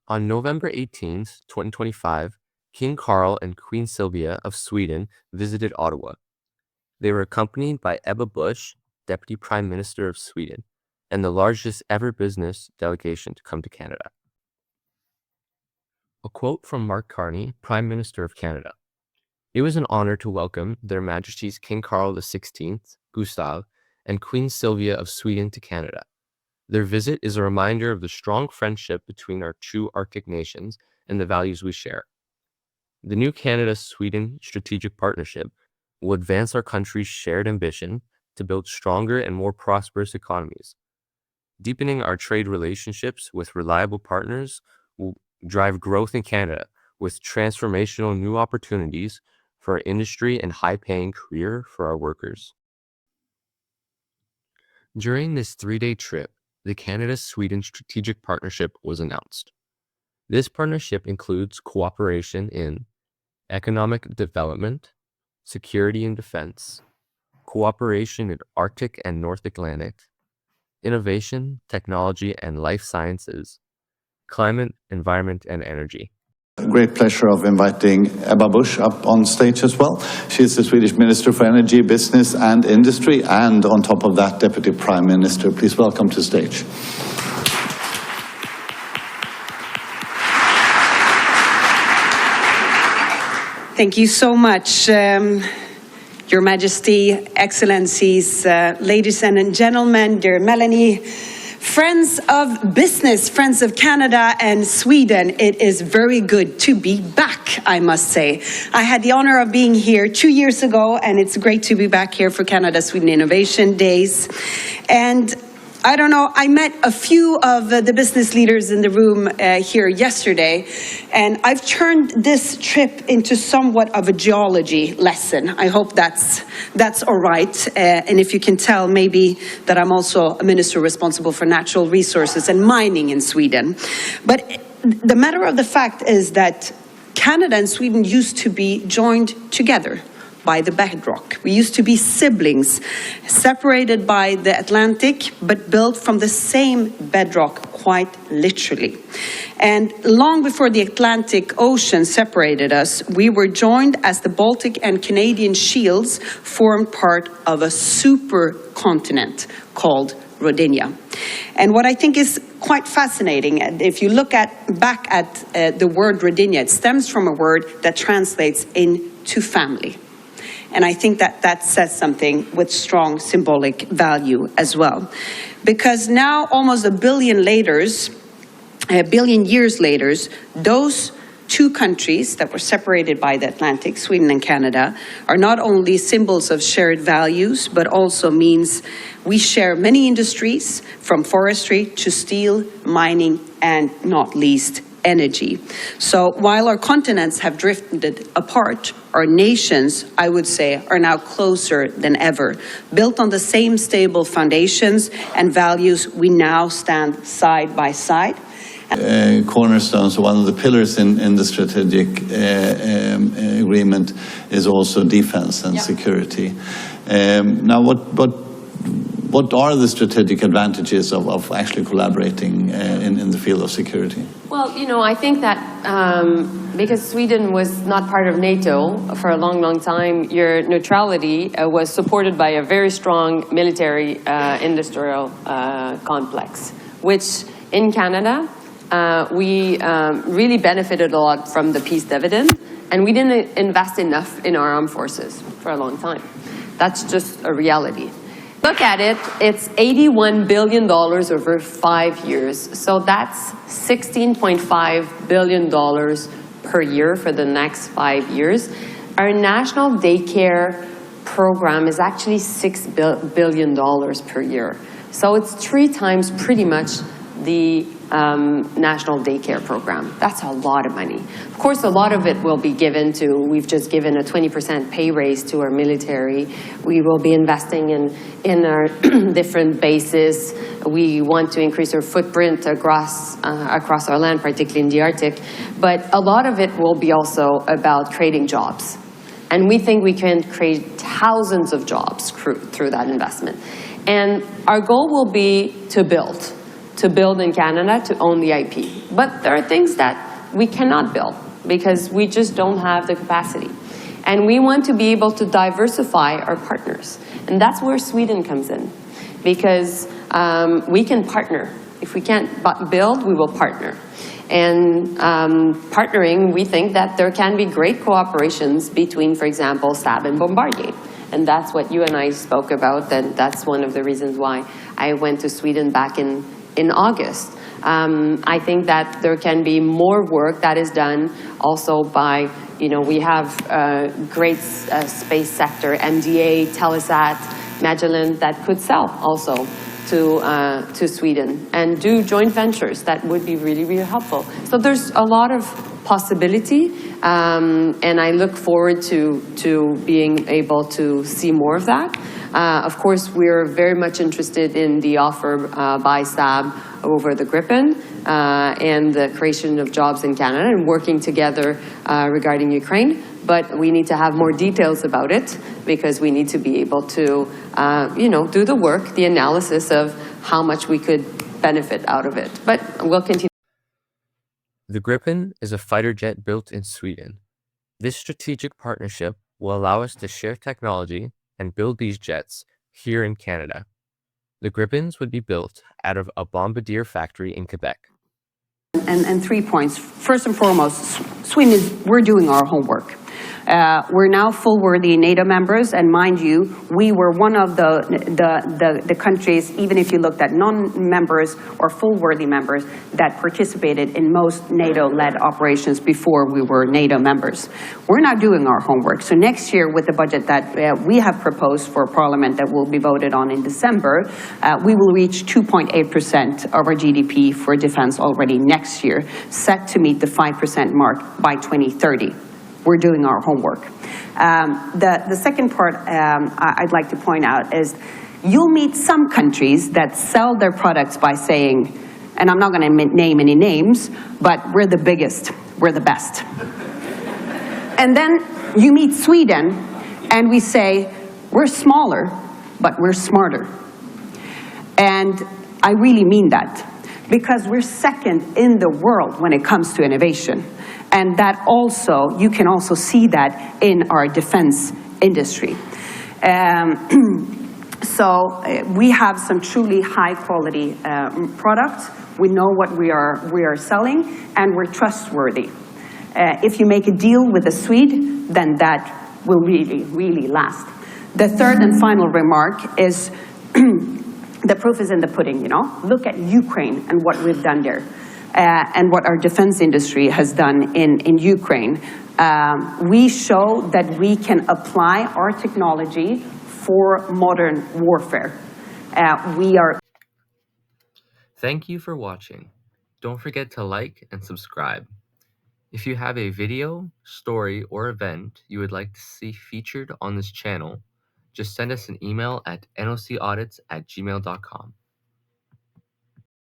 On November 18th, 2025, King Carl and Queen Sylvia of Sweden visited Ottawa. They were accompanied by Ebba Busch, Deputy Prime Minister of Sweden, and the largest ever business delegation to come to Canada. A quote from Mark Carney, Prime Minister of Canada. It was an honor to welcome Their Majesties King Carl XVI, Gustav, and Queen Sylvia of Sweden to Canada. Their visit is a reminder of the strong friendship between our two Arctic nations and the values we share. The new Canada-Sweden strategic partnership will advance our country's shared ambition to build stronger and more prosperous economies. Deepening our trade relationships with reliable partners will drive growth in Canada with transformational new opportunities for our industry and high-paying career for our workers. During this 3-day trip, the Canada-Sweden Strategic Partnership was announced. This partnership includes cooperation in economic development, security and defense, cooperation in Arctic and North Atlantic, innovation, technology and life sciences, climate, environment, and energy. Great pleasure of inviting Ebba Busch up on stage as well. She's the Swedish Minister for Energy, Business and Industry, and on top of that, Deputy Prime Minister. Please welcome to stage. Thank you so much, Your Majesty, Excellencies, ladies and gentlemen, dear Melanie, friends of business, friends of Canada and Sweden. It is very good to be back, I must say. I had the honor of being here 2 years ago, and it's great to be back here for Canada-Sweden Innovation Days. And I don't know, I met a few of the business leaders in the room here yesterday, and I've turned this trip into somewhat of a geology lesson. I hope that's all right. And if you can tell, maybe that I'm also a minister responsible for natural resources and mining in Sweden. But the matter of the fact is that Canada and Sweden used to be joined together by the bedrock. We used to be siblings, separated by the Atlantic, but built from the same bedrock, quite literally. And long before the Atlantic Ocean separated us, we were joined as the Baltic and Canadian shields formed part of a supercontinent called Rodinia. And what I think is quite fascinating, if you look back at the word Rodinia, it stems from a word that translates into family. And I think that says something with strong symbolic value as well. Because now, almost a billion years later, those two countries that were separated by the Atlantic, Sweden and Canada, are not only symbols of shared values, but also means we share many industries, from forestry to steel, mining, and not least energy. So while our continents have drifted apart, our nations, I would say, are now closer than ever. Built on the same stable foundations and values, we now stand side by side. Cornerstones, one of the pillars in the strategic agreement is also defense and security. Now, what are the strategic advantages of actually collaborating in the field of security? Well, you know, I think that because Sweden was not part of NATO for a long, long time, your neutrality was supported by a very strong military industrial complex, which in Canada, we really benefited a lot from the peace dividend, and we didn't invest enough in our armed forces for a long time. That's just a reality. Look at it, it's $81 billion over 5 years. So that's $16.5 billion per year for the next 5 years. Our national daycare program is actually $6 billion per year. So it's 3 times pretty much the national daycare program. That's a lot of money. Of course, a lot of it will be given to, we've just given a 20% pay raise to our military. We will be investing in our different bases. We want to increase our footprint across our land, particularly in the Arctic. But a lot of it will be also about creating jobs. And we think we can create thousands of jobs through that investment. And our goal will be to build in Canada, to own the IP. But there are things that we cannot build because we just don't have the capacity. And we want to be able to diversify our partners. And that's where Sweden comes in, because we can partner. If we can't build, we will partner. And partnering, we think that there can be great cooperations between, for example, Saab and Bombardier. And that's what you and I spoke about, and that's one of the reasons why I went to Sweden back in August. I think that there can be more work that is done also by, we have great space sector, MDA, Telesat, Magellan, that could sell also to Sweden and do joint ventures that would be really, really helpful. So there's a lot of possibility, and I look forward to being able to see more of that. Of course, we're very much interested in the offer by Saab over the Gripen and the creation of jobs in Canada and working together regarding Ukraine. But we need to have more details about it because we need to be able to, do the work, the analysis of how much we could benefit out of it. But we'll continue. The Gripen is a fighter jet built in Sweden. This strategic partnership will allow us to share technology and build these jets here in Canada. The Gripens would be built out of a Bombardier factory in Quebec. And 3 points. First and foremost, Sweden we're doing our homework. We're now full-worthy NATO members, and mind you, we were one of the countries, even if you looked at non-members or full-worthy members, that participated in most NATO-led operations before we were NATO members. We're now doing our homework. So next year, with the budget that we have proposed for Parliament that will be voted on in December, we will reach 2.8% of our GDP for defense already next year, set to meet the 5% mark by 2030. We're doing our homework. The second part I'd like to point out is you'll meet some countries that sell their products by saying, and I'm not going to name any names, but we're the biggest, we're the best. And then you meet Sweden and we say, we're smaller, but we're smarter. And I really mean that, because we're second in the world when it comes to innovation. And that also, you can also see that in our defense industry. So we have some truly high quality products. We know what we are selling, and we're trustworthy. If you make a deal with a Swede, then that will really, really last. The third and final remark is the proof is in the pudding, Look at Ukraine and what we've done there. And what our defense industry has done in Ukraine. We show that we can apply our technology for modern warfare. Thank you for watching. Don't forget to like and subscribe. If you have a video, story, or event you would like to see featured on this channel, just send us an email at nocaudits@gmail.com.